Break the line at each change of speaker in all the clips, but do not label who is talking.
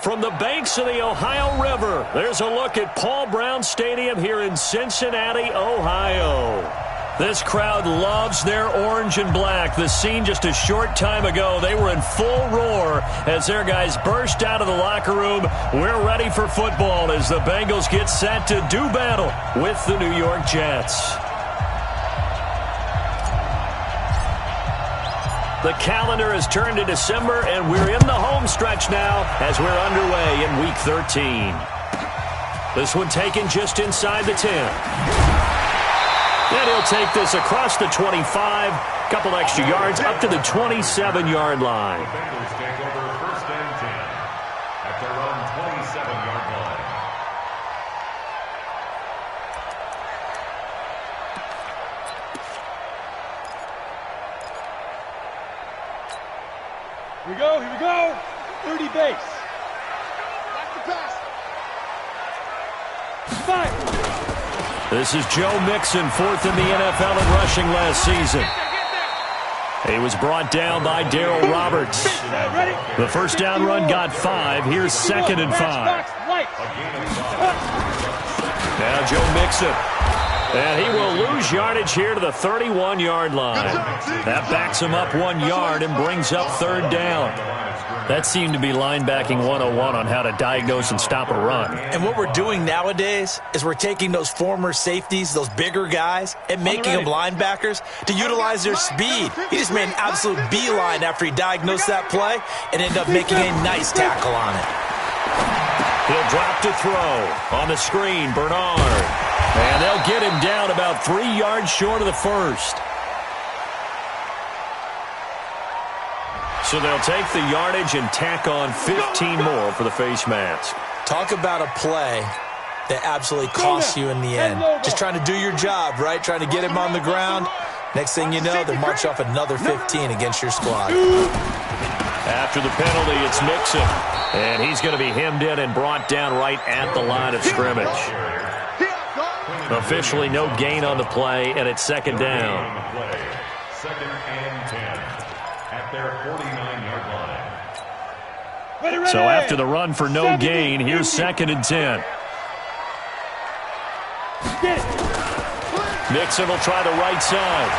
From the banks of the Ohio River, there's a look at Paul Brown Stadium here in Cincinnati, Ohio. This crowd loves their orange and black. The scene just a short time ago, they were in full roar as their guys burst out of the locker room. We're ready for football as the Bengals get set to do battle with the New York Jets. The calendar has turned to December, and we're in the home stretch now as we're underway in Week 13. This one taken just inside the 10. And he'll take this across the 25, couple extra yards up to the 27-yard line.
Bengals take over first and 10 at their own 27-yard line.
Here we go. 30 base. Back to pass. Fire.
This is Joe Mixon, fourth in the NFL in rushing last season. He was brought down by Darryl Roberts. The first down run got 5. Here's 2nd and 5. Now Joe Mixon. And he will lose yardage here to the 31-yard line. That backs him up 1 yard and brings up 3rd down. That seemed to be linebacking 101 on how to diagnose and stop a run.
And what we're doing nowadays is we're taking those former safeties, those bigger guys, and making them linebackers to utilize their speed. He just made an absolute beeline after he diagnosed that play and ended up making a nice tackle on it.
He'll drop to throw. On the screen, Bernard. And they'll get him down about 3 yards short of the first. So they'll take the yardage and tack on 15 more for the face mask.
Talk about a play that absolutely costs you in the end. Just trying to do your job, right? Trying to get him on the ground. Next thing you know, they march off another 15 against your squad.
After the penalty, it's Mixon. And he's going to be hemmed in and brought down right at the line of scrimmage. Officially no gain on the play, and it's 2nd down.
2nd and 10 at their 49-yard line.
So after the run for no gain, here's 2nd and 10. Mixon will try the right side.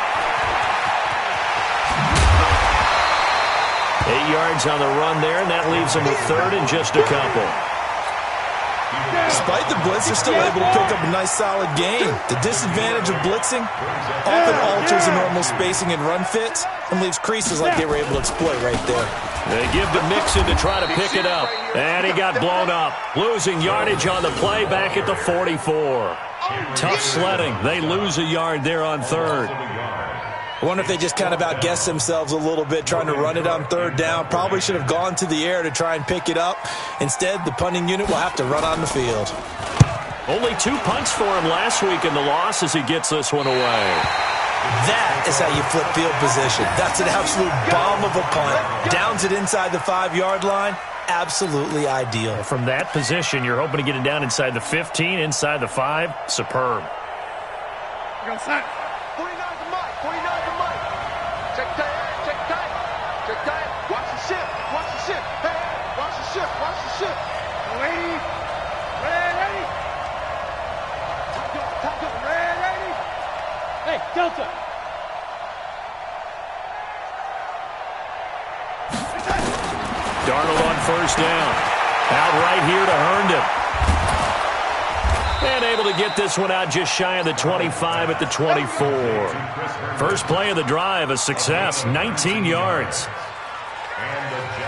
8 yards on the run there, and that leaves him with 3rd and just a couple.
Despite the blitz, they're still able to pick up a nice solid gain. The disadvantage of blitzing often alters the normal spacing and run fits and leaves creases like they were able to exploit right there.
They give to Mixon to try to pick it up. And he got blown up. Losing yardage on the play back at the 44. Tough sledding. They lose a yard there on 3rd.
I wonder if they just kind of outguessed themselves a little bit trying to run it on 3rd down. Probably should have gone to the air to try and pick it up. Instead, the punting unit will have to run on the field.
Only 2 punts for him last week in the loss as he gets this one away.
That is how you flip field position. That's an absolute bomb of a punt. Downs it inside the 5-yard line. Absolutely ideal.
From that position, you're hoping to get it down inside the 15, inside the 5. Superb.
Go, son.
49 to Mike. 49 to Mike. Check tight. Check tight. Check tight. Watch the ship. Watch the ship. Hey, watch the ship. Watch the ship.
Ready. Ready.
Top up. Ready.
Hey, Delta.
Darnold on 1st down. Out right here to Herndon. And able to get this one out just shy of the 25 at the 24. First play of the drive, a success, 19 yards.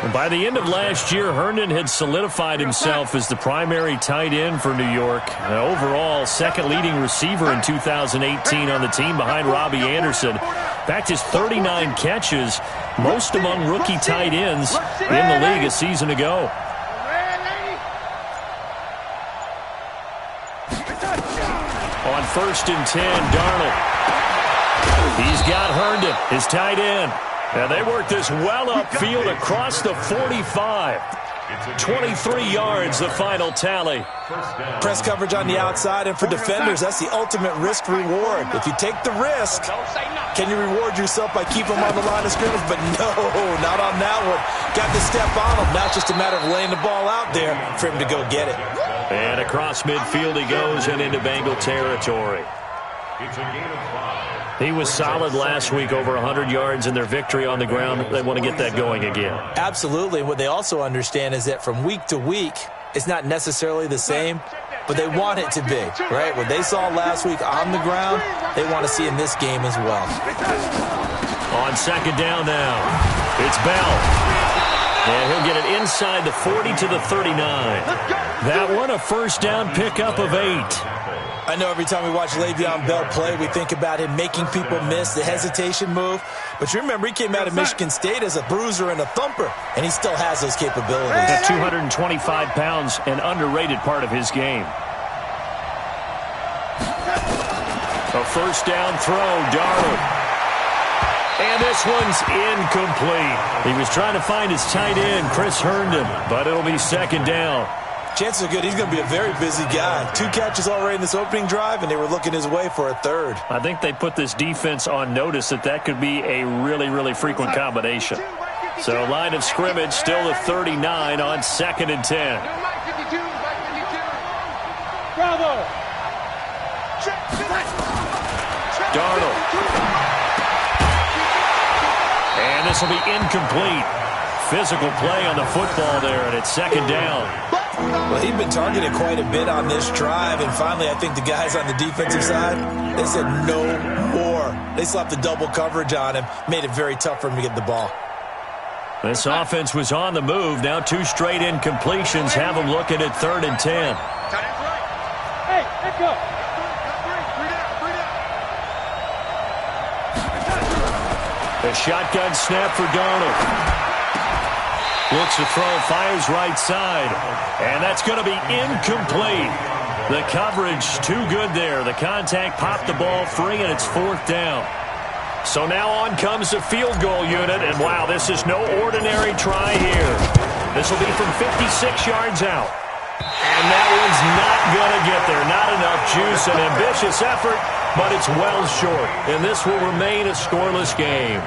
And by the end of last year, Herndon had solidified himself as the primary tight end for New York. Overall, 2nd leading receiver in 2018 on the team behind Robbie Anderson. Back to his 39 catches, most among rookie tight ends in the league a season ago. On 1st and 10, Darnold. He's got Herndon, his tight end. And they work this well upfield across the 45. 23 yards, the final tally.
Press coverage on the outside, and for defenders, that's the ultimate risk-reward. If you take the risk, can you reward yourself by keeping them on the line of scrimmage? But no, not on that one. Got to step on him. Now it's just a matter of laying the ball out there for him to go get it.
And across midfield he goes and into Bengal territory.
It's a gain of 5.
He was solid last week, over 100 yards in their victory on the ground. They want to get that going again.
Absolutely. What they also understand is that from week to week, it's not necessarily the same, but they want it to be, right? What they saw last week on the ground, they want to see in this game as well.
On second down now, it's Bell. And he'll get it inside the 40 to the 39. That one a first down pickup of 8.
I know every time we watch Le'Veon Bell play, we think about him making people miss, the hesitation move. But you remember, he came out of Michigan State as a bruiser and a thumper, and he still has those capabilities.
At 225 pounds, an underrated part of his game. A first down throw, Darnold. And this one's incomplete. He was trying to find his tight end, Chris Herndon, but it'll be second down.
Chances are good he's going to be a very busy guy. 2 catches already in this opening drive, and they were looking his way for a third.
I think they put this defense on notice that could be a really, really frequent combination. So line of scrimmage still the 39 on second and 10.
Bravo.
Darnold. And this will be incomplete. Physical play on the football there, and it's second down.
Well, he'd been targeted quite a bit on this drive, and finally I think the guys on the defensive side, they said no more. They slapped the double coverage on him, made it very tough for him to get the ball.
This offense was on the move. Now 2 straight incompletions have them looking at third and 10.
Hey, echo.
The shotgun snap for Darnold. Looks to throw, fires right side. And that's going to be incomplete. The coverage too good there. The contact popped the ball free, and it's fourth down. So now on comes the field goal unit. And, wow, this is no ordinary try here. This will be from 56 yards out. And that one's not going to get there. Not enough juice. An ambitious effort, but it's well short. And this will remain a scoreless game.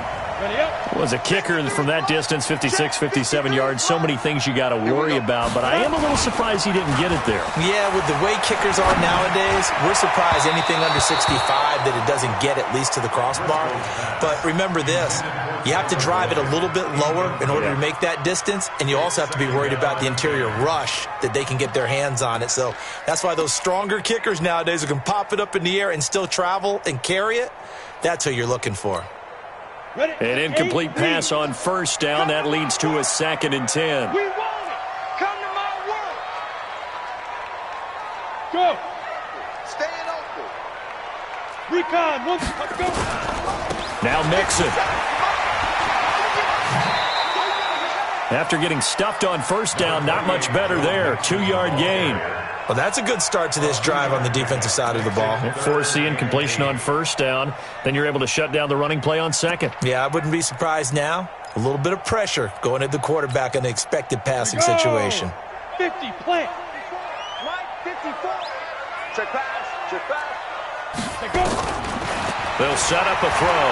Was a kicker from that distance, 56, 57 yards. So many things you got to worry about, but I am a little surprised he didn't get it there.
Yeah, with the way kickers are nowadays, we're surprised anything under 65 that it doesn't get at least to the crossbar. But remember this, you have to drive it a little bit lower in order to make that distance, and you also have to be worried about the interior rush that they can get their hands on it. So that's why those stronger kickers nowadays who can pop it up in the air and still travel and carry it, that's who you're looking for.
An incomplete pass on first down. That leads to a second and 10.
We want it. Come to my world. Go.
Staying open.
Recon. Let's go.
Now Mixon. After getting stuffed on first down, not much better there. 2-yard gain.
Well, that's a good start to this drive on the defensive side of the ball.
Force the incompletion on first down. Then you're able to shut down the running play on second.
Yeah, I wouldn't be surprised now. A little bit of pressure going at the quarterback in the expected passing situation.
50, plant.
Right, 54. Check pass, check pass.
They go.
They'll set up a throw.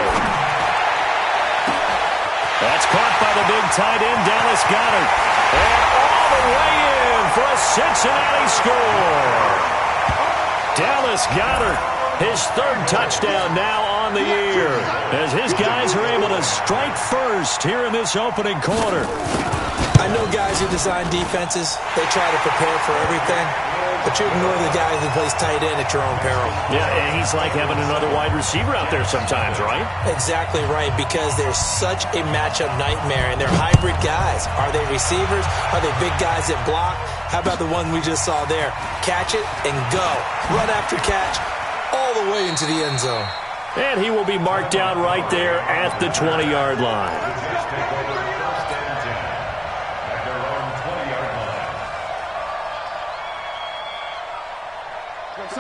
That's caught by the big tight end, Dallas Goedert. And all the way in for a Cincinnati score. Dallas Goedert, his third touchdown now on the year, as his guys are able to strike first here in this opening quarter.
I know guys who design defenses, they try to prepare for everything, but you ignore the guy who plays tight end at your own peril.
Yeah, and he's like having another wide receiver out there sometimes, right?
Exactly right, because they're such a matchup nightmare, and they're hybrid guys. Are they receivers? Are they big guys that block? How about the one we just saw there? Catch it and go. Run after catch all the way into the end zone.
And he will be marked down right there at the 20-yard line.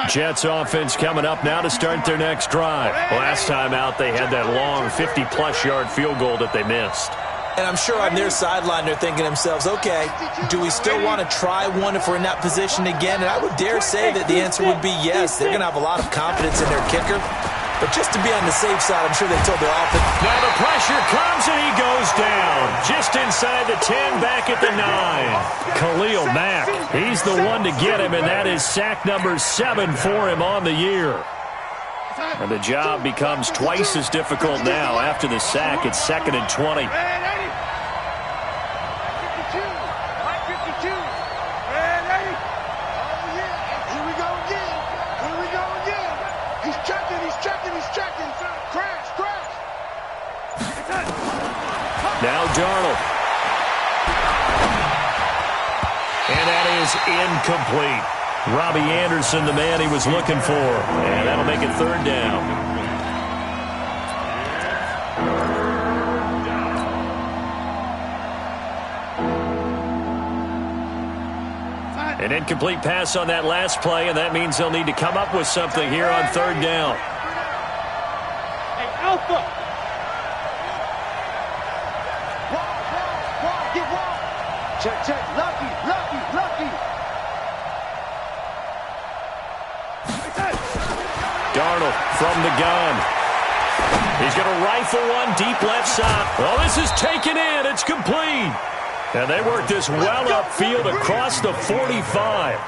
Jets offense coming up now to start their next drive. Last time out, they had that long 50-plus yard field goal that they missed.
And I'm sure on their sideline they're thinking to themselves, okay, do we still want to try one if we're in that position again? And I would dare say that the answer would be yes. They're going to have a lot of confidence in their kicker. But just to be on the safe side, I'm sure they told their offense.
Now the pressure comes and he goes down. Just inside the 10, back at the 9. Khalil Mack, he's the one to get him, and that is sack number 7 for him on the year. And the job becomes twice as difficult now. After the sack, it's 2nd and 20. Now Darnold. And that is incomplete. Robbie Anderson, the man he was looking for. And that'll make it 3rd down. An incomplete pass on that last play, and that means they'll need to come up with something here on 3rd down.
Hey, Alpha!
Check, check. Lucky.
Darnold from the gun. He's going to rifle one deep left side. Well, this is taken in. It's complete. And they work this well upfield across the 45.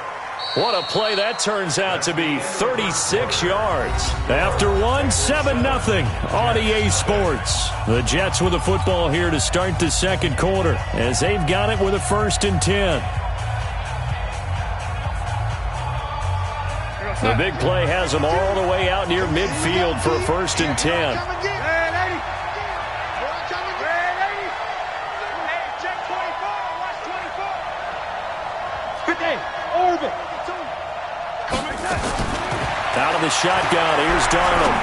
What a play that turns out to be, 36 yards. After one, 7-0 on EA Sports. The Jets with the football here to start the 2nd quarter as they've got it with a 1st and 10. The big play has them all the way out near midfield for a 1st and 10. Out of the shotgun, here's Darnold.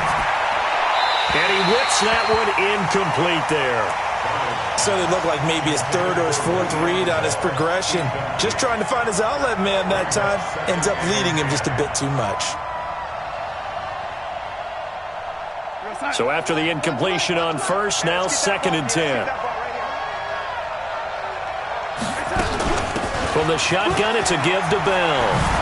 And he whips that one incomplete there.
So it looked like maybe his 3rd or his 4th read on his progression. Just trying to find his outlet man that time. Ends up leading him just a bit too much.
So after the incompletion on 1st, now 2nd and 10. From the shotgun, it's a give to Bell.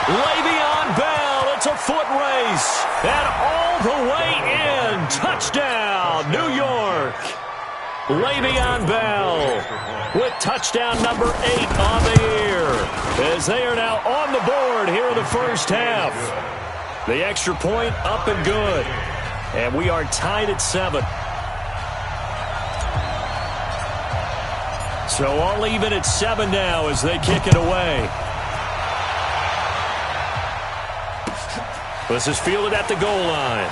Le'Veon Bell, it's a foot race, and all the way in, touchdown, New York. Le'Veon Bell with touchdown number 8 on the year, as they are now on the board here in the 1st half. The extra point up and good, and we are tied at 7. So all even at 7 now as they kick it away. This is fielded at the goal line.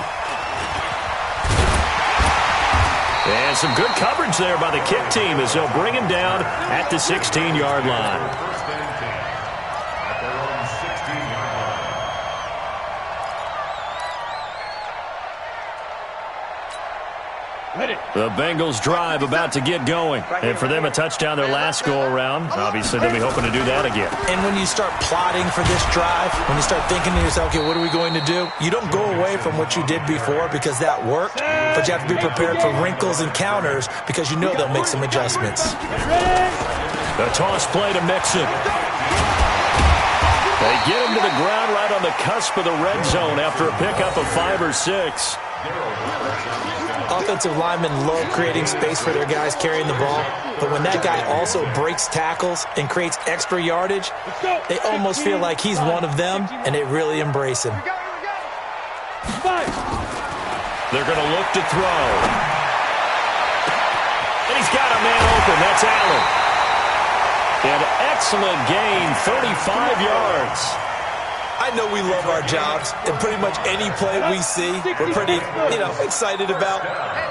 And some good coverage there by the kick team as they'll bring him down at the 16-yard line.
First and 10 at their own 16-yard line.
The Bengals drive about to get going. And for them, a touchdown their last go-around. Obviously, they'll be hoping to do that again.
And when you start plotting for this drive, when you start thinking to yourself, okay, what are we going to do? You don't go away from what you did before because that worked, but you have to be prepared for wrinkles and counters because you know they'll make some adjustments.
The toss play to Mixon. They get him to the ground right on the cusp of the red zone after a pickup of 5 or 6.
Offensive linemen love creating space for their guys carrying the ball, but when that guy also breaks tackles and creates extra yardage, they almost feel like he's one of them, and they really embrace him.
They're going to look to throw. And he's got a man open. That's Allen. An excellent gain, 35 yards.
I know we love our jobs, and pretty much any play we see, we're pretty, excited about.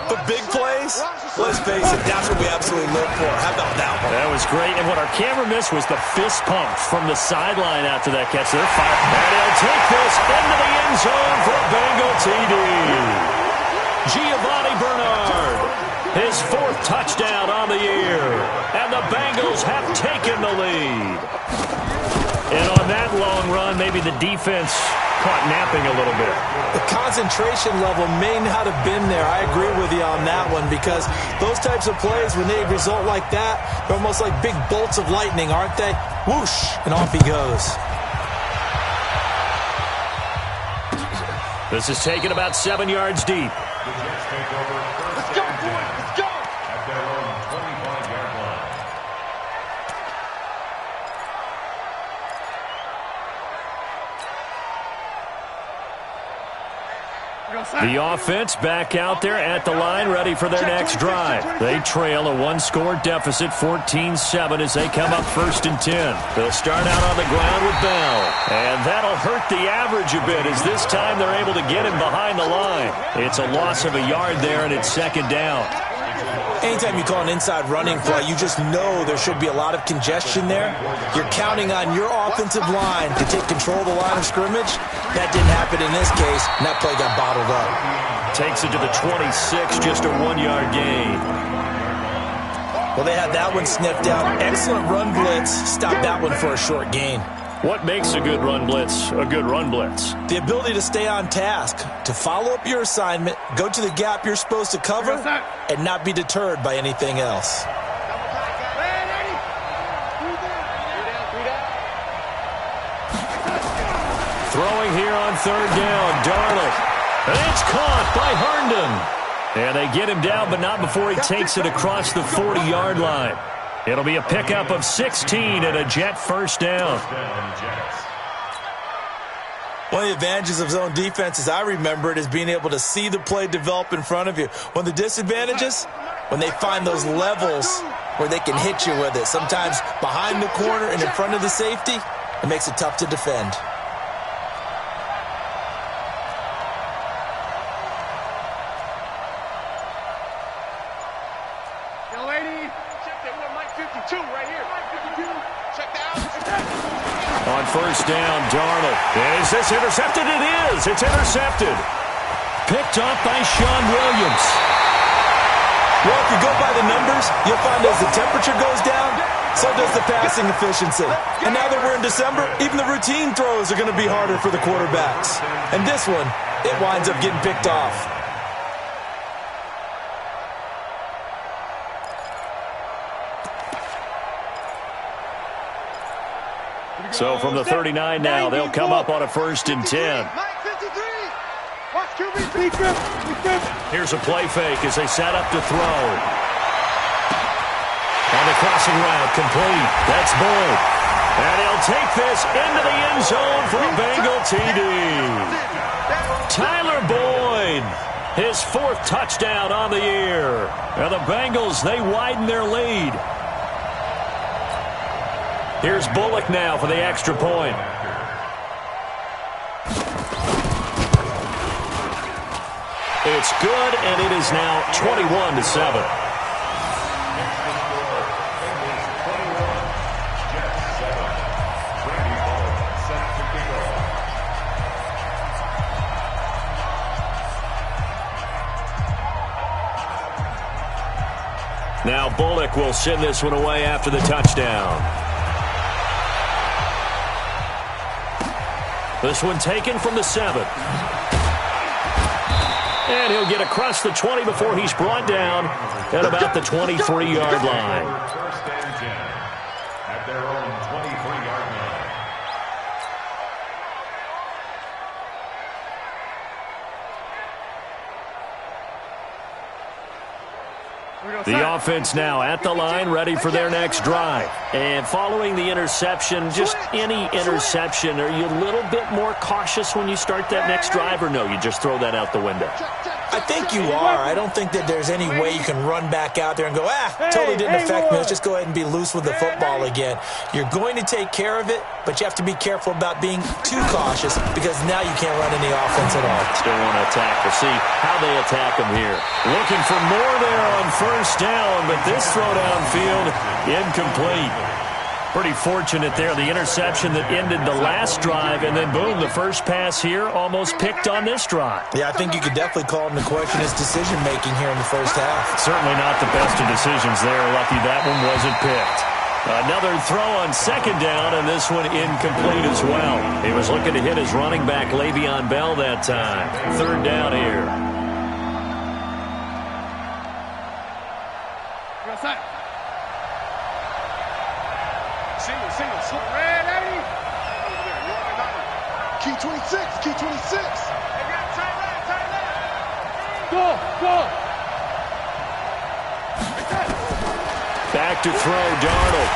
But big plays, let's face it, that's what we absolutely live for. How about that one?
That was great, and what our camera missed was the fist pump from the sideline after that catch. They're fired, and he'll take this into the end zone for a Bengal TD. Giovanni Bernard, his 4th touchdown on the year, and the Bengals have taken the lead. And on that long run, maybe the defense caught napping a little bit.
The concentration level may not have been there. I agree with you on that one, because those types of plays, when they result like that, they're almost like big bolts of lightning, aren't they? Whoosh, and off he goes.
This is taken about 7 yards deep.
Let's go, boys. Let's go.
At their own 25-yard line.
The offense back out there at the line, ready for their next drive. They trail a one-score deficit, 14-7, as they come up 1st and 10. They'll start out on the ground with Bell. And that'll hurt the average a bit, as this time they're able to get him behind the line. It's a loss of a yard there, and it's 2nd down.
Anytime you call an inside running play, you just know there should be a lot of congestion there. You're counting on your offensive line to take control of the line of scrimmage. That didn't happen in this case, and that play got bottled up.
Takes it to the 26, just a 1-yard gain.
Well, they had that one sniffed out. Excellent run blitz. Stopped that one for a short gain.
What makes a good run blitz a good run blitz?
The ability to stay on task, to follow up your assignment, go to the gap you're supposed to cover, and not be deterred by anything else.
Throwing here on 3rd down, Darnold. And it's caught by Herndon. And they get him down, but not before he takes it across the 40-yard line. It'll be a pickup of 16 and a Jet 1st down.
One of the advantages of zone defense, as I remember it, is being able to see the play develop in front of you. One of the disadvantages, when they find those levels where they can hit you with it, sometimes behind the corner and in front of the safety, it makes it tough to defend.
On 1st down, Darnold. And is this intercepted? It is. It's intercepted. Picked off by Sean Williams.
Well, if you go by the numbers, you'll find as the temperature goes down, so does the passing efficiency. And now that we're in December, even the routine throws are going to be harder for the quarterbacks. And this one, it winds up getting picked off.
So from the 39 now, they'll come up on a 1st and 10. Here's a play fake as they set up to throw. And the crossing route complete. That's Boyd. And he'll take this into the end zone for a Bengal TD. Tyler Boyd, his 4th touchdown on the year. And the Bengals, they widen their lead. Here's Bullock now for the extra point. It's good, and it is now 21-7. Now Bullock will send this one away after the touchdown. This one taken from the 7. And he'll get across the 20 before he's brought down at about the 23-yard line.
1st and 10 at their own 23-yard line.
The offense now at the line, ready for their next drive. And following the interception, just any interception, are you a little bit more cautious when you start that next drive, or no, you just throw that out the window?
I think you are. I don't think that there's any way you can run back out there and go, totally didn't affect me. Let's just go ahead and be loose with the football again. You're going to take care of it, but you have to be careful about being too cautious, because now you can't run any offense at all.
Still want to attack. We'll see how they attack them here. Looking for more there on 1st down, but this throw downfield incomplete. Pretty fortunate there. The interception that ended the last drive, and then boom, the first pass here almost picked on this drive.
Yeah, I think you could definitely call into question his decision-making here in the first half.
Certainly not the best of decisions there. Lucky that one wasn't picked. Another throw on second down, and this one incomplete as well. He was looking to hit his running back, Le'Veon Bell, that time. Third down here.
Single. Ready? Over there. You're on the Key 26. Key 26. Hey, got tight left.
Go.
Back to throw, Darnold.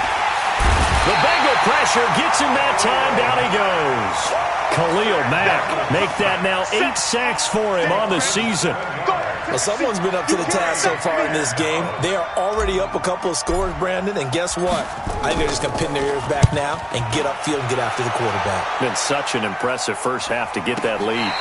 The Bengal pressure gets him that time. Down he goes. Khalil Mack make that now 8 sacks for him on the season.
Well, someone's been up to the task so far in this game. They are already up a couple of scores, Brandon, and guess what? I think they're just going to pin their ears back now and get upfield and get after the quarterback.
Been such an impressive first half to get that lead.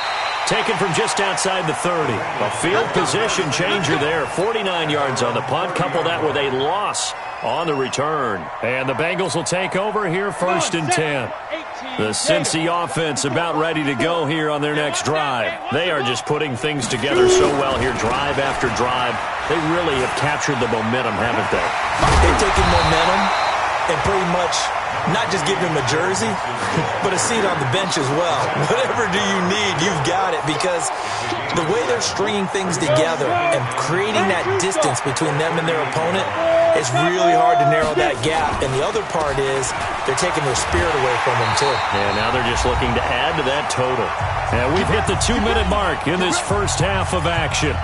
Taken from just outside the 30. A field position changer there. 49 yards on the punt. Couple that with a loss on the return. And the Bengals will take over here first and 10. The Cincy offense about ready to go here on their next drive. They are just putting things together so well here, drive after drive. They really have captured the momentum, haven't they?
They've taken momentum and pretty much not just give him a jersey, but a seat on the bench as well. Whatever do you need, you've got it, because the way they're stringing things together and creating that distance between them and their opponent, it's really hard to narrow that gap. And the other part is they're taking their spirit away from them, too.
And now they're just looking to add to that total. And we've hit the 2-minute mark in this first half of action.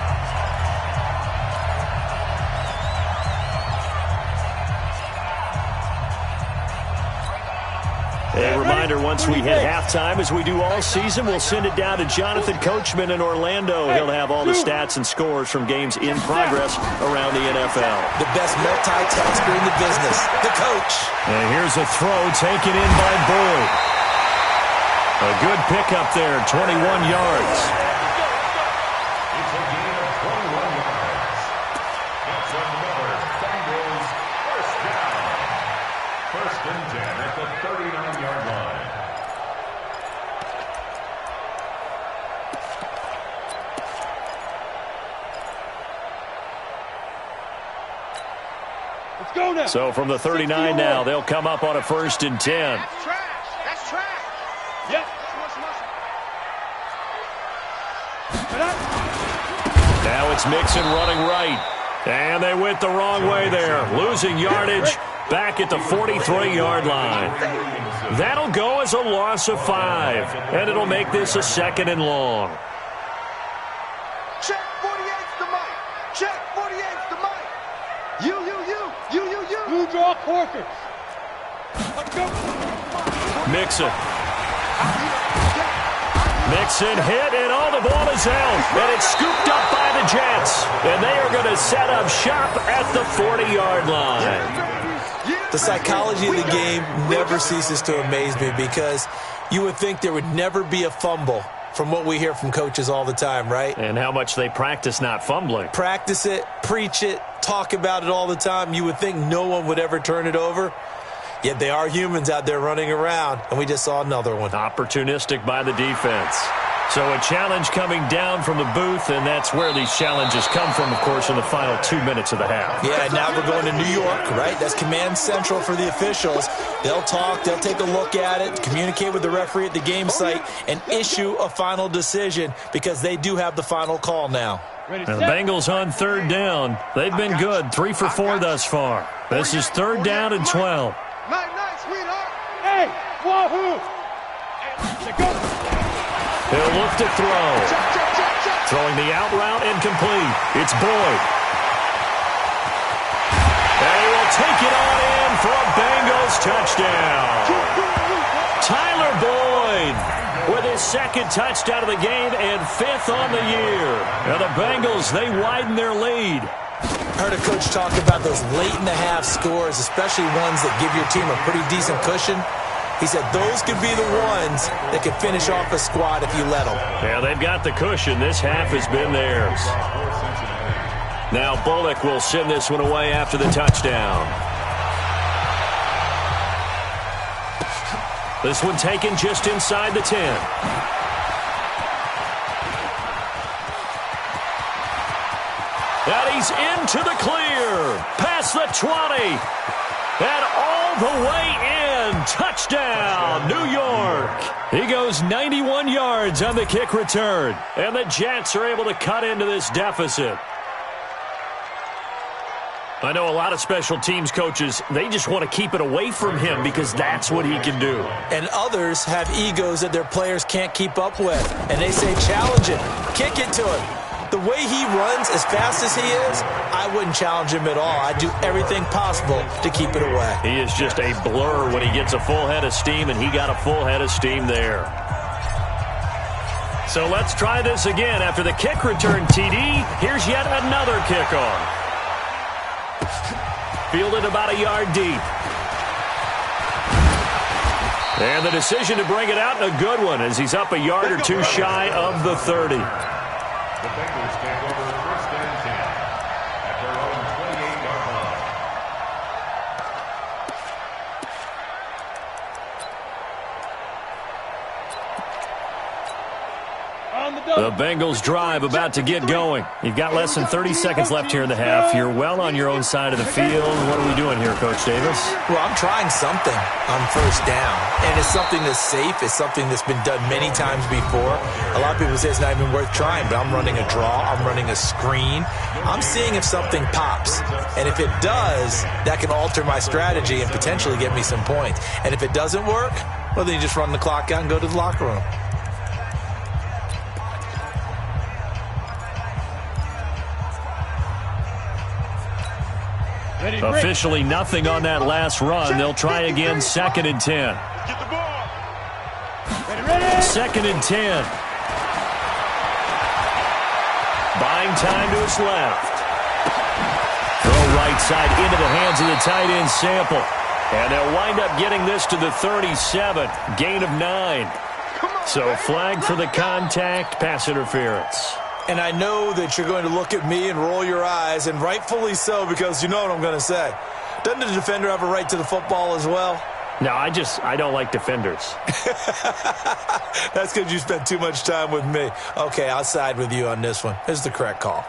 A reminder, once we hit halftime, as we do all season, we'll send it down to Jonathan Coachman in Orlando. He'll have all the stats and scores from games in progress around the NFL.
The best multitasker in the business, the coach.
And here's a throw taken in by Boyd. A good pickup there, 21 yards.
It's a gain of 21 yards. That's another Bengals first down. First and 10 at the 39-yard line.
Let's go now.
So from the 39 now, they'll come up on a first and 10.
That's trash. That's trash.
Yep.
Now it's Mixon running right. And they went the wrong way there. Losing yardage back at the 43-yard line. That'll go as a loss of 5. And it'll make this a second and long.
Check 48's the mic. Check 48's the mic. You.
Blue draw Corker. Let's go.
Mixon hit, and all the ball is out. And it's scooped up by the Jets. And they are going to set up shop at the 40-yard line.
The psychology of the game never ceases to amaze me, because you would think there would never be a fumble from what we hear from coaches all the time, right?
And how much they practice not fumbling.
Practice it, preach it, talk about it all the time. You would think no one would ever turn it over. Yet they are humans out there running around, and we just saw another one.
Opportunistic by the defense. So a challenge coming down from the booth, and that's where these challenges come from, of course, in the final 2 minutes of the half.
Yeah, now we're going to New York, right? That's command central for the officials. They'll talk, they'll take a look at it, communicate with the referee at the game site, and issue a final decision, because they do have the final call now.
And the Bengals on third down. They've been good, 3 for 4 thus far. This is third down and 12.
Night, sweetheart.
Hey, wahoo!
He'll look to throw.
Check.
Throwing the out route incomplete. It's Boyd. And he will take it on in for a Bengals touchdown. Tyler Boyd with his second touchdown of the game and 5th on the year. And the Bengals, they widen their lead.
Heard a coach talk about those late-in-the-half scores, especially ones that give your team a pretty decent cushion. He said those could be the ones that could finish off a squad if you let them.
Yeah, they've got the cushion. This half has been theirs. Now Bullock will send this one away after the touchdown. This one taken just inside the 10. And he's into the clear. Past the 20. And all the way in. Touchdown, New York. He goes 91 yards on the kick return. And the Jets are able to cut into this deficit. I know a lot of special teams coaches, they just want to keep it away from him because that's what he can do.
And others have egos that their players can't keep up with. And they say, challenge it. Kick it to him. The way he runs as fast as he is, I wouldn't challenge him at all. I'd do everything possible to keep it away.
He is just a blur when he gets a full head of steam, and he got a full head of steam there. So let's try this again. After the kick return TD, here's yet another kickoff. Fielded about a yard deep. And the decision to bring it out, and a good one, as he's up a yard or two shy of the 30.
The Bengals take over first and 10 at their own 28-yard line.
The Bengals drive about to get going. You've got less than 30 seconds left here in the half. You're well on your own side of the field. What are we doing here, Coach Davis?
Well, I'm trying something on first down. And it's something that's safe. It's something that's been done many times before. A lot of people say it's not even worth trying, but I'm running a draw. I'm running a screen. I'm seeing if something pops. And if it does, that can alter my strategy and potentially get me some points. And if it doesn't work, well, then you just run the clock out and go to the locker room.
Officially nothing on that last run. They'll try again, 2nd and 10.
Get the ball.
2nd and 10. Buying time to his left. Throw right side into the hands of the tight end Sample. And they'll wind up getting this to the 37. Gain of 9. So flag for the contact, pass interference.
And I know that you're going to look at me and roll your eyes, and rightfully so, because you know what I'm going to say. Doesn't the defender have a right to the football as well?
No, I don't like defenders.
That's because you spent too much time with me. Okay, I'll side with you on this one. This is the correct call.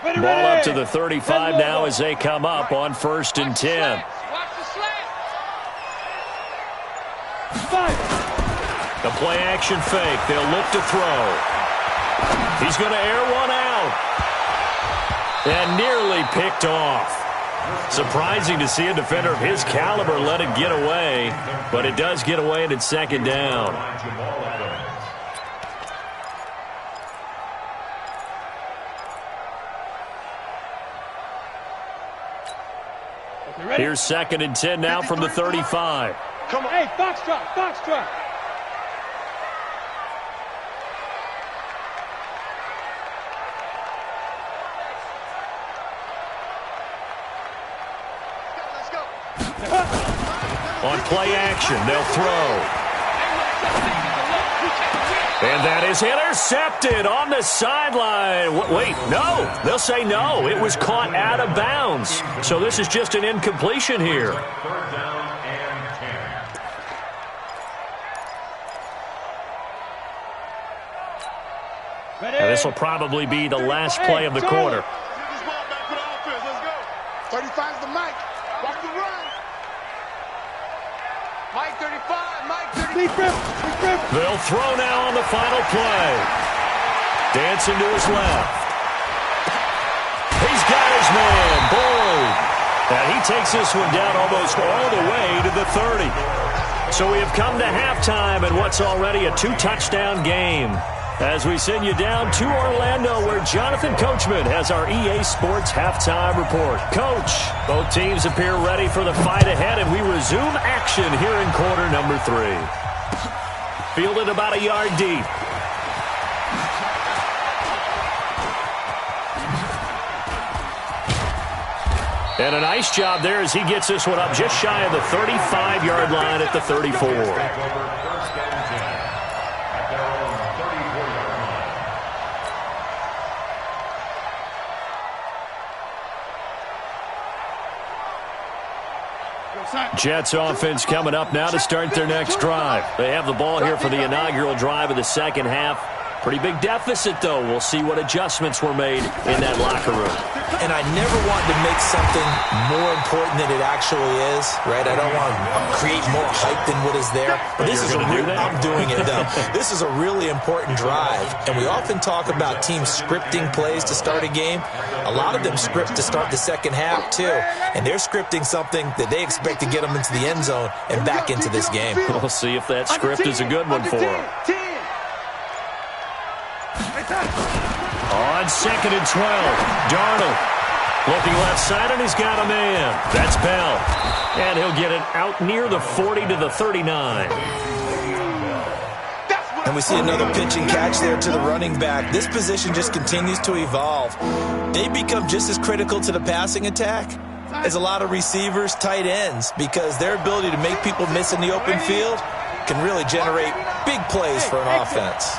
Ball up to the 35 now as they come up on 1st and 10. The play action fake. They'll look to throw. He's going to air one out. And nearly picked off. Surprising to see a defender of his caliber let it get away. But it does get away, and it's 2nd down. Here's 2nd and 10 now from the 35.
Come on. Hey, Foxtrot, Foxtrot.
Let's go.
On play action, they'll throw. And that is intercepted on the sideline. Wait, no. They'll say no. It was caught out of bounds. So this is just an incompletion here.
3rd down and 10.
And this will probably be the last play of the quarter.
Get this ball back for the offense. Let's go. 35's the Mike. Watch the run. Mike 35. Mike 35.
They'll throw now on the final play. Dancing to his left. He's got his man. Boyd. And he takes this one down almost all the way to the 30. So we have come to halftime in what's already a 2-touchdown game. As we send you down to Orlando, where Jonathan Coachman has our EA Sports halftime report. Coach, both teams appear ready for the fight ahead, and we resume action here in quarter number 3. Fielded about a yard deep. And a nice job there as he gets this one up just shy of the 35-yard line at the 34. Jets offense coming up now to start their next drive. They have the ball here for the inaugural drive of the second half. Pretty big deficit, though. We'll see what adjustments were made in that locker room.
And I never want to make something more important than it actually is, right? I don't want to create more hype than what is there. But this is I'm doing it, though. This is a really important drive. And we often talk about teams scripting plays to start a game. A lot of them script to start the second half, too. And they're scripting something that they expect to get them into the end zone and back into this game.
We'll see if that script is a good one for them. On 2nd and 12, Darnold looking left side, and he's got a man. That's Bell. And he'll get it out near the 40 to the 39.
And we see another pitch and catch there to the running back. This position just continues to evolve. They become just as critical to the passing attack as a lot of receivers, tight ends, because their ability to make people miss in the open field can really generate big plays for an offense.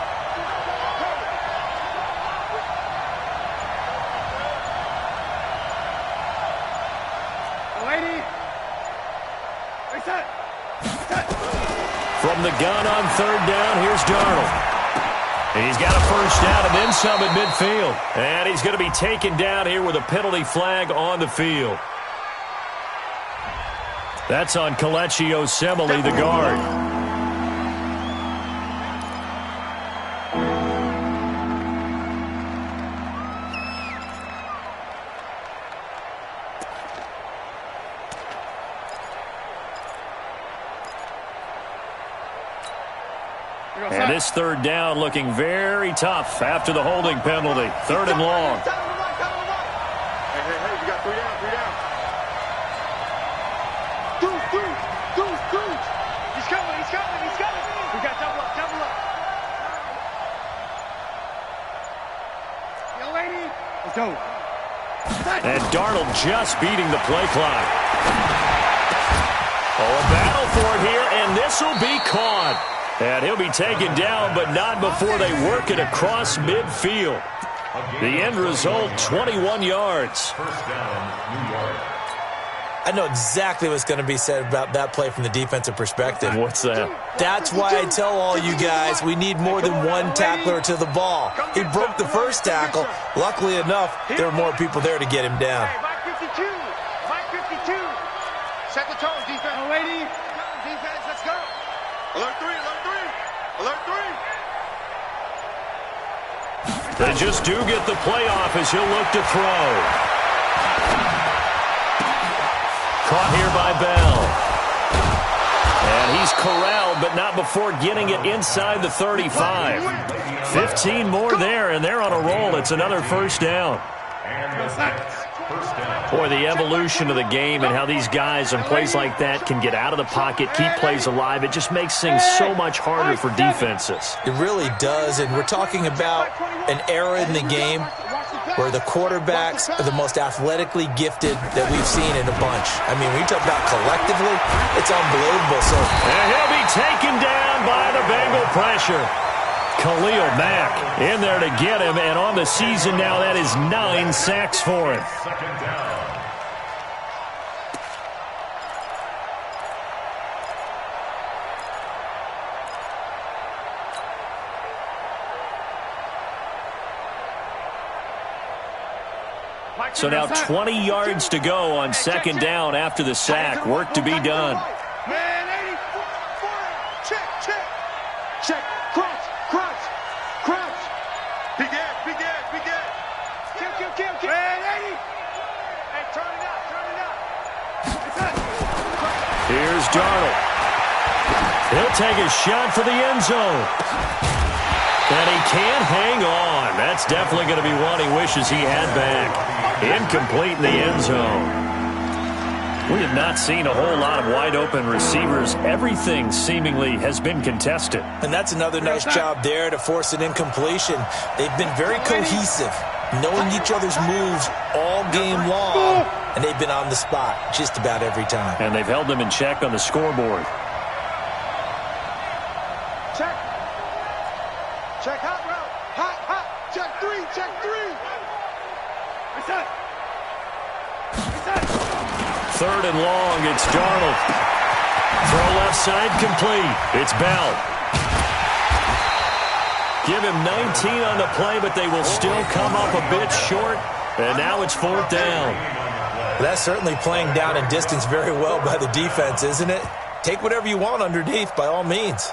From the gun on 3rd down, here's Darnold. He's got a first down and then some at midfield. And he's going to be taken down here with a penalty flag on the field. That's on Kelechi Osemele, the guard. And this 3rd down looking very tough after the holding penalty. 3rd and long.
Hey, you got 3 down, 3 down. Deuce. He's coming. We got double up. Young lady, let's go.
And Darnold just beating the play clock. Oh, a battle for it here, and this will be caught. And he'll be taken down, but not before they work it across midfield. The end result, 21 yards.
First down, New York.
I know exactly what's going to be said about that play from the defensive perspective.
What's that?
That's why I tell all you guys we need more than one tackler to the ball. He broke the first tackle. Luckily enough, there were more people there to get him down.
Hey, Mike 52. Set the tone, defense. Oh, lady. Defense, let's go. Alert 3.
They just do get the play off as he'll look to throw. Caught here by Bell. And he's corralled, but not before getting it inside the 35. 15 more there, and they're on a roll. It's another first down.
And the Jets, first down.
Boy, the evolution of the game and how these guys and plays like that can get out of the pocket, keep plays alive, it just makes things so much harder for defenses.
It really does, and we're talking about an era in the game where the quarterbacks are the most athletically gifted that we've seen in a bunch. I mean, when you talk about collectively, it's unbelievable. So,
and he'll be taken down by the Bengal pressure. Khalil Mack in there to get him, and on the season now, that is 9 sacks for him.
Second down.
So now 20 yards to go on 2nd down after the sack. Work to be done.
Man, 80. Check. Cross. Big ass. Kill. Man, 80. Hey, turn it up.
Here's Darnold. He'll take a shot for the end zone. And he can't hang on. That's definitely going to be one he wishes he had back. Incomplete in the end zone. We have not seen a whole lot of wide-open receivers. Everything seemingly has been contested.
and that's another nice job there to force an incompletion. They've been very cohesive, knowing each other's moves all game long, and they've been on the spot just about every time.
And they've held them in check on the scoreboard.
Check hot route. Hot. Check three. Reset.
3rd and long, it's Darnold. Throw left side complete. It's Bell. Give him 19 on the play, but they will still come up a bit short. And now it's 4th down.
That's certainly playing down and distance very well by the defense, isn't it? Take whatever you want underneath, by all means.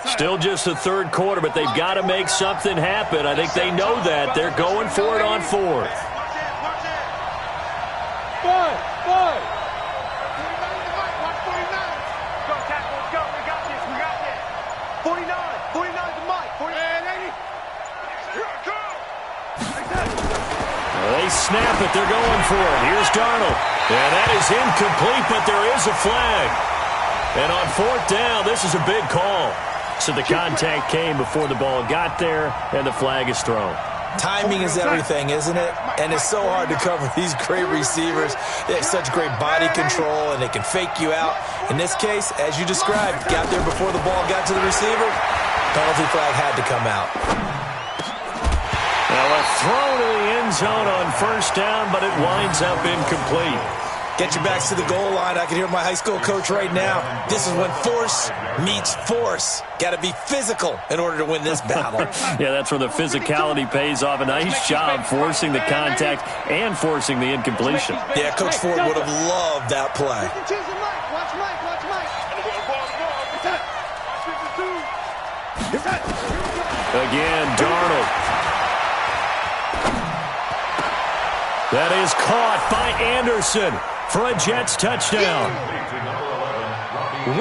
Still just the 3rd quarter, but they've got to make something happen. I think they know that. They're going for it on 4th.
Five.
Watch 49. Go, tackle, let's go. We got this. 49 to Mike. 49. Here I come.
They snap it. They're going for it. Here's Darnold. And that is incomplete, but there is a flag. And on 4th down, this is a big call. So the contact came before the ball got there, and the flag is thrown.
Timing is everything, isn't it? And it's so hard to cover these great receivers. They have such great body control, and they can fake you out. In this case, as you described, got there before the ball got to the receiver. Penalty flag had to come out.
Now a throw to the end zone on 1st down, but it winds up incomplete.
Get your backs to the goal line. I can hear my high school coach right now. This is when force meets force. Got to be physical in order to win this battle.
Yeah, that's where the physicality pays off. A nice job forcing the contact and forcing the incompletion.
Yeah, Coach Ford would have loved that play.
Again, Darnold. That is caught by Anderson for a Jets touchdown.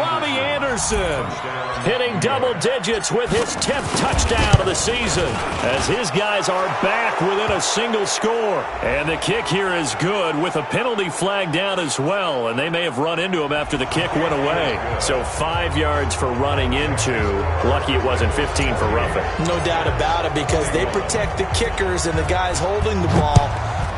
Robbie Anderson hitting double digits with his 10th touchdown of the season as his guys are back within a single score. And the kick here is good with a penalty flag down as well, and they may have run into him after the kick went away. So 5 yards for running into. Lucky it wasn't 15 for roughing.
No doubt about it, because they protect the kickers and the guys holding the ball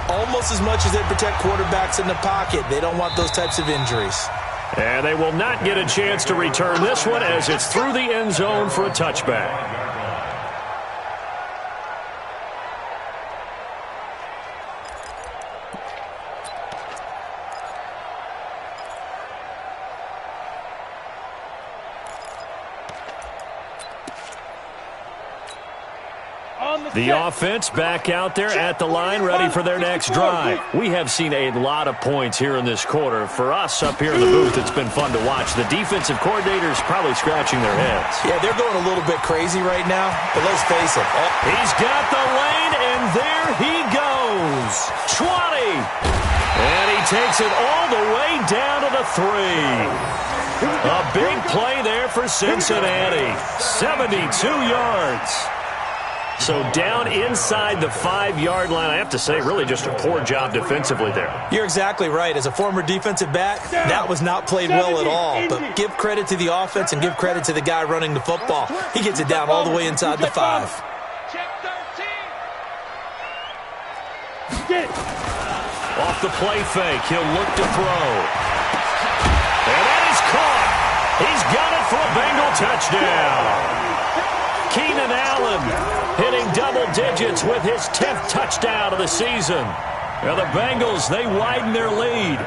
almost as much as they protect quarterbacks in the pocket. They don't want those types of injuries.
And they will not get a chance to return this one as it's through the end zone for a touchback. The offense back out there at the line, ready for their next drive. We have seen a lot of points here in this quarter. For us up here in the booth, it's been fun to watch. The defensive coordinators probably scratching their heads.
Yeah, they're going a little bit crazy right now, but let's face it.
He's got the lane, and there he goes. 20. And he takes it all the way down to the 3. A big play there for Cincinnati. 72 yards. So down inside the 5-yard line. I have to say, really just a poor job defensively there.
You're exactly right. As a former defensive back, that was not played well at all. But give credit to the offense and give credit to the guy running the football. He gets it down all the way inside the 5.
Off the play fake, he'll look to throw. And that is caught. He's got it for a Bengal touchdown. Keenan Allen hitting double digits with his 10th touchdown of the season. Now the Bengals, they widen their lead.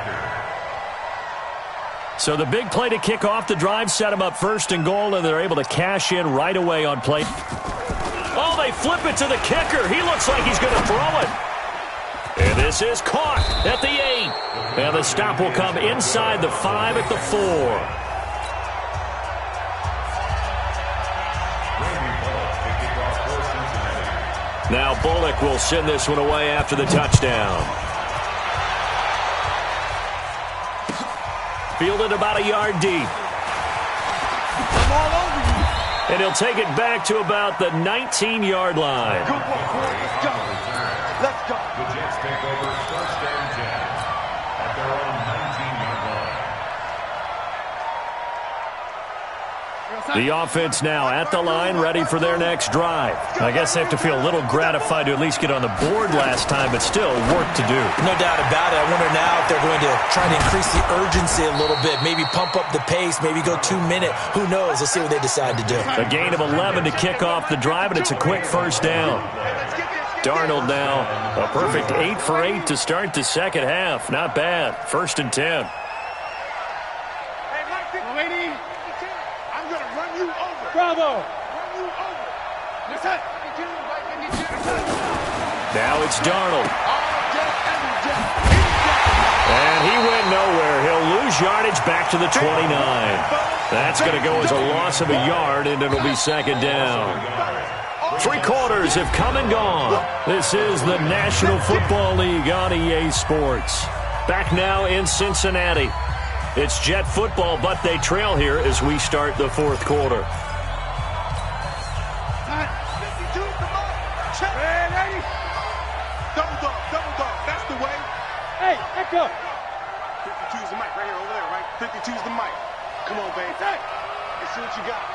So the big play to kick off the drive set them up 1st and goal, and they're able to cash in right away on play. Oh, they flip it to the kicker. He looks like he's going to throw it. And this is caught at the 8. And the stop will come inside the 5 at the 4. Now Bullock will send this one away after the touchdown. Fielded about a yard deep.
I'm all over you.
And he'll take it back to about the 19-yard line.
Good one, boy. Let's go. Let's go.
The Jets take over 1st and 10 at their own 19-yard line.
The offense now at the line, ready for their next drive. I guess they have to feel a little gratified to at least get on the board last time, but still work to do.
No doubt about it. I wonder now if they're going to try to increase the urgency a little bit, maybe pump up the pace, maybe go 2 minute. Who knows? Let's see what they decide to do.
A gain of 11 to kick off the drive, and it's a quick 1st down.
Let's get this.
Darnold now a perfect 8 for 8 to start the second half. Not bad. 1st and 10.
Lady, I'm going to run you over. Bravo. Run you over. Listen.
Now it's Darnold. And he went nowhere. He'll lose yardage back to the 29. That's going to go as a loss of a yard, and it'll be second down. 3 quarters have come and gone. This is the National Football League on EA Sports. Back now in Cincinnati. It's Jet football, but they trail here as we start the 4th quarter.
Double dog. That's the way.
Hey, echo.
52 is the mic right here over there, right? 52 is the mic. Come on, babe. Hey, let's see what you got.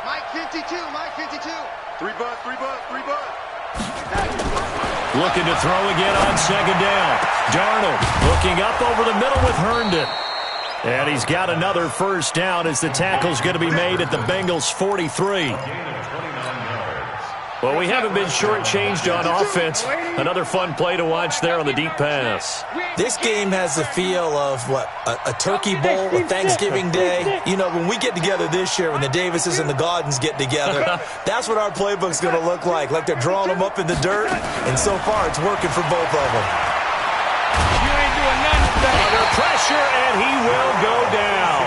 Mike 52, Mike 52. 3 buzz.
Looking to throw again on second down. Darnold looking up over the middle with Herndon. And he's got another first down as the tackle's going to be made at the Bengals' 43. Well, we haven't been shortchanged on offense. Another fun play to watch there on the deep pass.
This game has the feel of, a turkey bowl, a Thanksgiving day. You know, when we get together this year, when the Davises and the Gaudens get together, that's what our playbook's going to look like they're drawing them up in the dirt, and so far it's working for both of them.
You ain't doing nothing today.
Under pressure, and he will go down.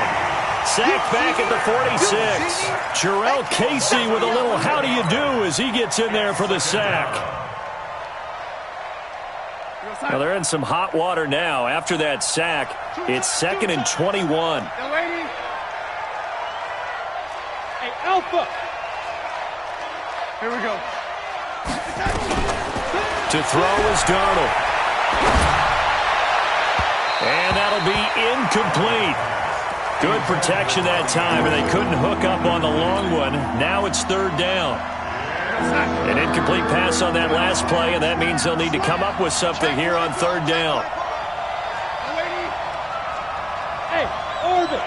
Sacked back at the 46. Jarrell Casey with a little how do you do as he gets in there for the sack. Well, they're in some hot water now. After that sack, it's 2nd and 21.
Hey, Alpha. Here we go.
To throw is Darnold. And that'll be incomplete. Good protection that time, and they couldn't hook up on the long one. Now it's 3rd down. An incomplete pass on that last play, and that means they'll need to come up with something here on 3rd down.
Hey, orbit.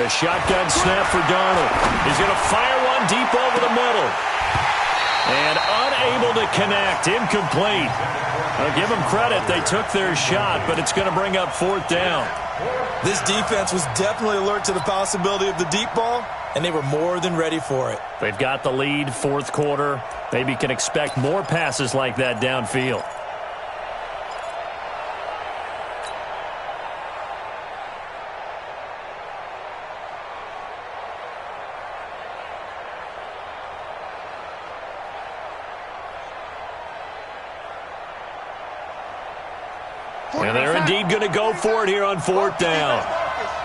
The shotgun snap for Darnold. He's going to fire one deep over the middle. And unable to connect. Incomplete. I'll give them credit. They took their shot, but it's going to bring up 4th down.
This defense was definitely alert to the possibility of the deep ball, and they were more than ready for it.
They've got the lead, 4th quarter. Maybe can expect more passes like that downfield. And they're indeed going to go for it here on 4th down.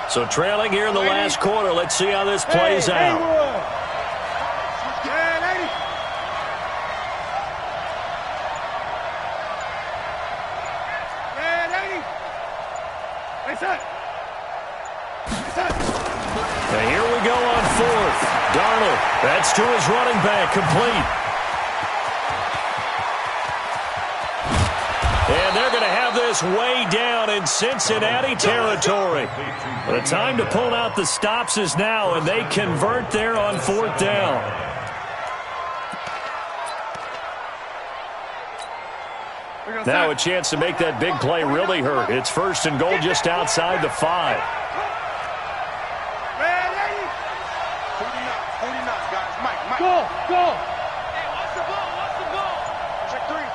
So trailing here in the last quarter. Let's see how this plays out. And here we go on 4th. Darnold, that's to his running back, complete. And they're going to have this way down in Cincinnati territory. The time to pull out the stops is now, and they convert there on 4th down. Now a chance to make that big play really hurt. It's 1st and goal just outside the 5.
49, guys. Mike.
Go.
Hey, watch the ball.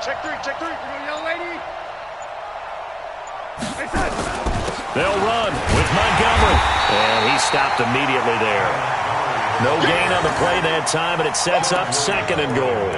Check three.
Young lady.
They'll run with Montgomery. And he stopped immediately there. No gain on the play that time, and it sets up 2nd and goal.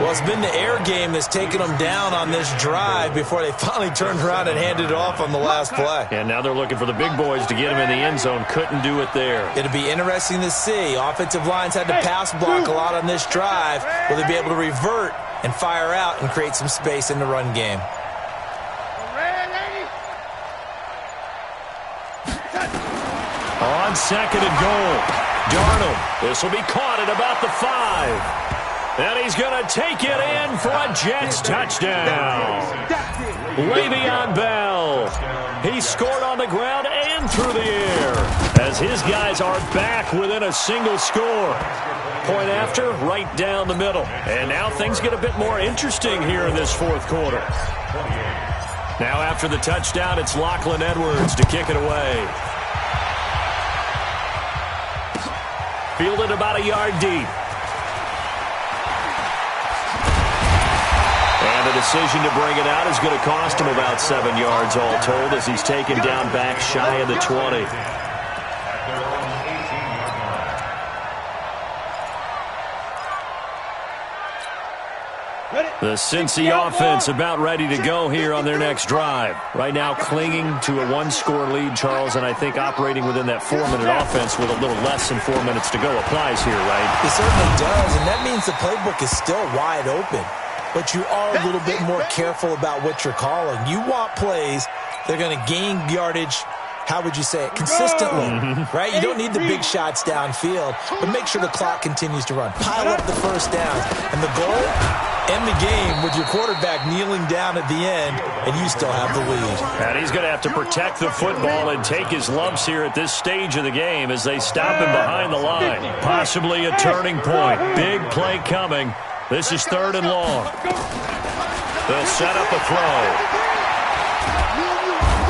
Well, it's been the air game that's taken them down on this drive before they finally turned around and handed it off on the last play.
And now they're looking for the big boys to get him in the end zone. Couldn't do it there.
It'll be interesting to see. Offensive lines had to pass block a lot on this drive. Will they be able to revert and fire out and create some space in the run game?
On 2nd and goal, Darnold. This will be caught at about the 5. And he's going to take it in for a Jets touchdown. Le'Veon Bell. He scored on the ground and and through the air as his guys are back within a single score. Point after, right down the middle. And now things get a bit more interesting here in this fourth quarter. Now after the touchdown, it's Lachlan Edwards to kick it away. Fielded about a yard deep. And the decision to bring it out is going to cost him about 7 yards all told as he's taken down back shy of the 20. The Cincy offense about ready to go here on their next drive. Right now clinging to a one-score lead, Charles, and I think operating within that 4-minute offense with a little less than 4 minutes to go applies here, right?
It certainly does, and that means the playbook is still wide open. But you are a little bit more careful about what you're calling. You want plays that are going to gain yardage, how would you say it, consistently, right? You don't need the big shots downfield, but make sure the clock continues to run. Pile up the first downs. And the goal, end the game with your quarterback kneeling down at the end, and you still have the lead.
And he's going to have to protect the football and take his lumps here at this stage of the game as they stop him behind the line. Possibly a turning point. Big play coming. This is 3rd and long. They'll set up a throw.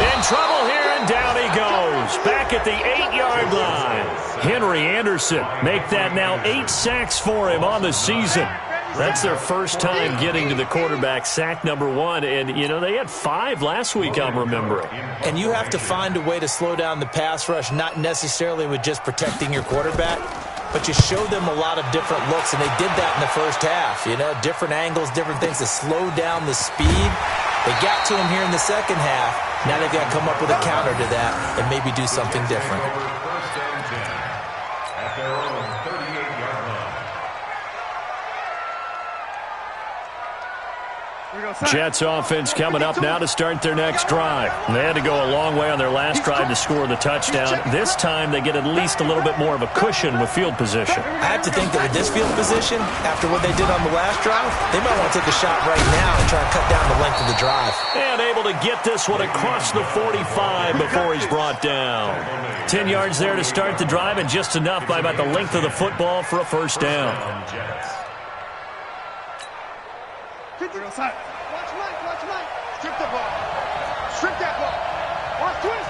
In trouble here, and down he goes. Back at the 8-yard line. Henry Anderson make that now 8 sacks for him on the season. That's their first time getting to the quarterback, sack number 1. And, you know, they had 5 last week, I'm remembering.
And you have to find a way to slow down the pass rush, not necessarily with just protecting your quarterback, but you show them a lot of different looks, and they did that in the first half. You know, different angles, different things to slow down the speed. They got to him here in the second half. Now they've got to come up with a counter to that and maybe do something different.
At their own 38-yard line.
Jets offense coming up now to start their next drive. They had to go a long way on their last drive to score the touchdown. This time they get at least a little bit more of a cushion with field position.
I have to think that with this field position, after what they did on the last drive, they might want to take a shot right now and try and cut down the length of the drive.
And able to get this one across the 45 before he's brought down. 10 yards there to start the drive, and just enough by about the length of the football for a first down.
Watch Mike. Strip the ball. Strip that ball. Watch twist.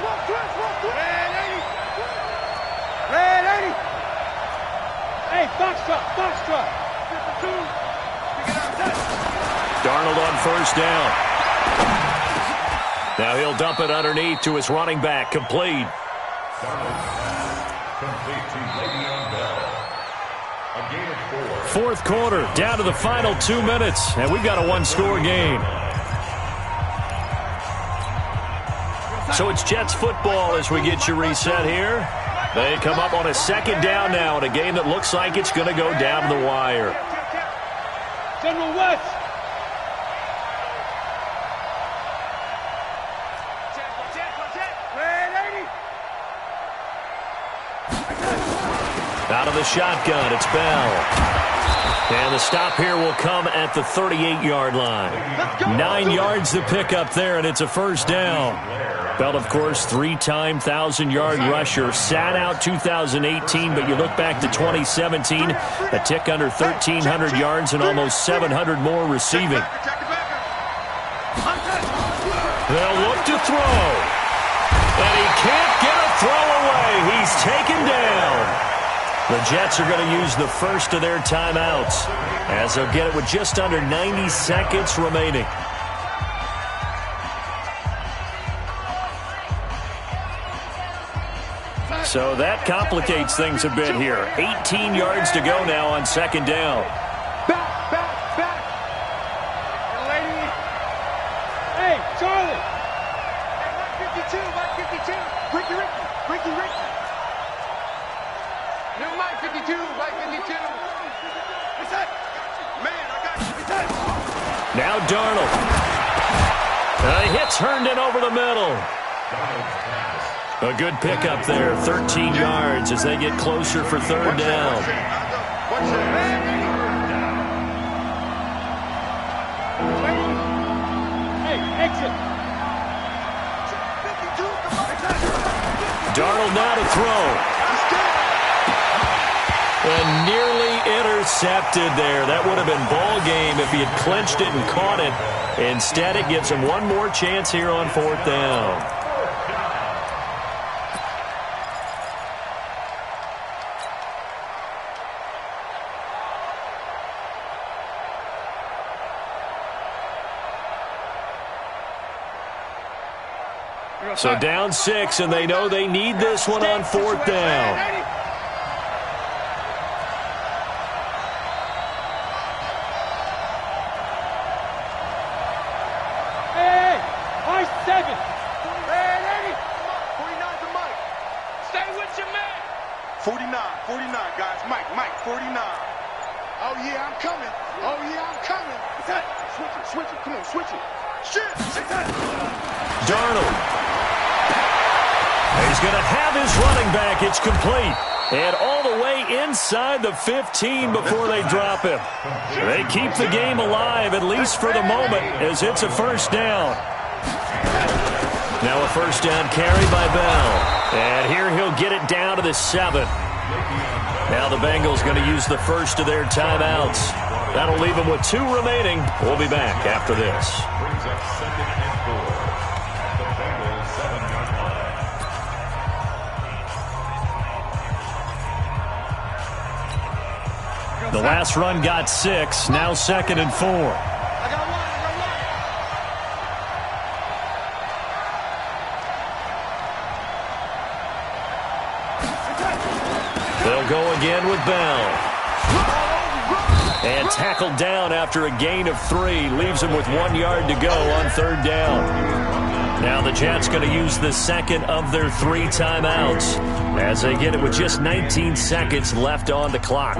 Red 80. Hey, foxtrot. Strip the 2. Pick it up.
Darnold on first down. Now he'll dump it underneath to his running back. Complete.
Complete to Le'Veon Bell. A gain of 4.
Fourth quarter, down to the final 2 minutes, and we've got a one-score game. So it's Jets football as we get you reset here. They come up on a second down now in a game that looks like it's going to go down to the wire.
General West. Red 80.
Out of the shotgun, it's Bell. And the stop here will come at the 38-yard line. 9 yards to pick up there, and it's a first down. Bell, of course, 3-time 1,000-yard rusher. Sat out 2018, but you look back to 2017, a tick under 1,300 yards and almost 700 more receiving. They'll look to throw. And he can't get a throw away. He's taken down. The Jets are going to use the first of their timeouts as they'll get it with just under 90 seconds remaining. So that complicates things a bit here. 18 yards to go now on second down.
Back. Hey, Charlie. Hey, 52. Ricky.
New Mike 52, Mike 52.
What's that? Man, I got you. What's that?
Now Darnold. Hits Herndon over the middle. A good pickup there, 13 yards as they get closer for third down.
Hey, exit.
Darnold now to throw. And nearly intercepted there. That would have been ball game if he had clinched it and caught it. Instead, it gives him one more chance here on 4th down. So down 6, and they know they need this one on 4th down.
Hey, my 7.
Hey, 49's the mic. Stay with your man. 49, guys. Mike, 49.
Oh, yeah, I'm coming. Oh, yeah, I'm coming. Switch it. Come on, switch it. Shit.
Darnold. He's going to have his running back. It's complete. And all the way inside the 15 before they drop him. They keep the game alive, at least for the moment, as it's a 1st down. Now a 1st down carry by Bell. And here he'll get it down to the 7. Now the Bengals going to use the first of their timeouts. That'll leave them with 2 remaining. We'll be back after this.
Brings up 2nd and 4. The Bengals 7-yard line.
The last run got 6. Now 2nd and 4. They'll go again with Bell. And tackled down after a gain of 3. Leaves him with 1 yard to go on 3rd down. Now the Jets going to use the 2nd of their 3 timeouts as they get it with just 19 seconds left on the clock.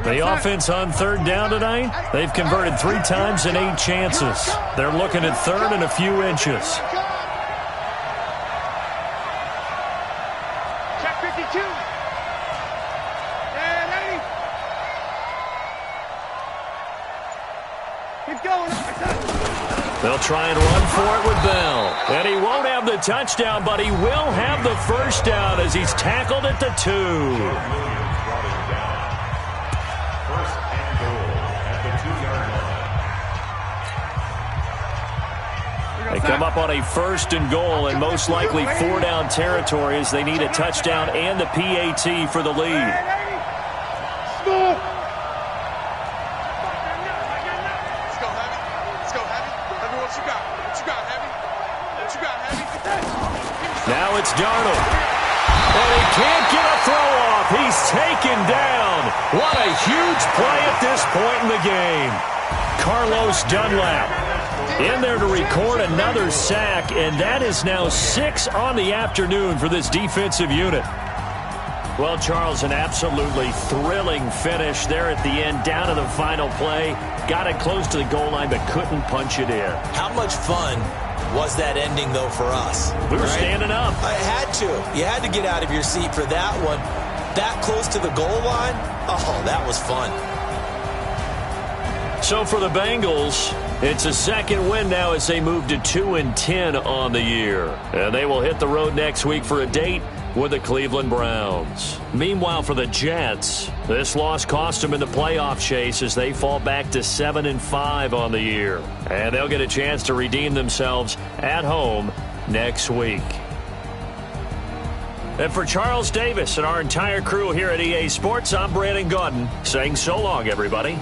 The offense on 3rd down tonight, they've converted 3 times in 8 chances. They're looking at 3rd and a few inches. They'll try and run for it with Bell. And he won't have the touchdown, but he will have the 1st down as he's tackled at the 2. They come up on a 1st and goal and most likely 4-down territory as they need a touchdown and the PAT for the lead. Now it's Darnold. And he can't get a throw off. He's taken down. What a huge play at this point in the game. Carlos Dunlap in there to record another sack, and that is now 6 on the afternoon for this defensive unit. Well, Charles, an absolutely thrilling finish there at the end, down to the final play. Got it close to the goal line, but couldn't punch it in.
How much fun was that ending, though, for us?
We were standing up.
I had to. You had to get out of your seat for that one. That close to the goal line? Oh, that was fun.
So for the Bengals, it's a 2nd win now as they move to 2-10 on the year. And they will hit the road next week for a date with the Cleveland Browns. Meanwhile, for the Jets, this loss cost them in the playoff chase as they fall back to 7-5 on the year. And they'll get a chance to redeem themselves at home next week. And for Charles Davis and our entire crew here at EA Sports, I'm Brandon Gaudin saying so long, everybody.